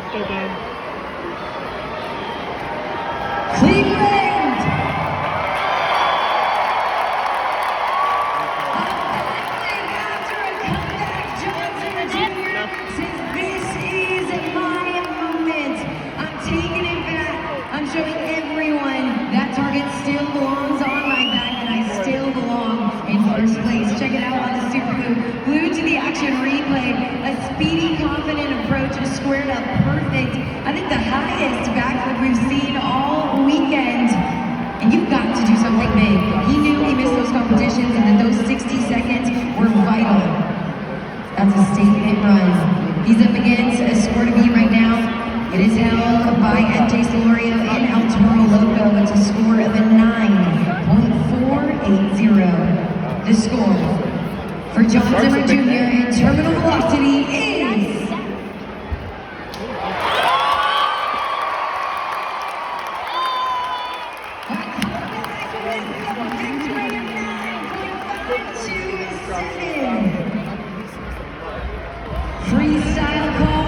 Amsterdam. Cleveland! After a comeback, Johnson Jr. says, "This is my moment. I'm taking it back. I'm showing everyone that target still belongs on my back, and I still belong in first place." Check it out on the Super Glue. Glued to the action replay. A speedy, confident approach is squared up perfect. I think the highest backflip we've seen all weekend. And you've got to do something big. He knew he missed those competitions and that those 60 seconds were vital. That's a statement run. He's up against a score to beat right now. It is held by MJ Solorio and El Toro Loco. It's a score of a 9.480. The score for John Zimmer Jr. in terminal velocity is... Freestyle call.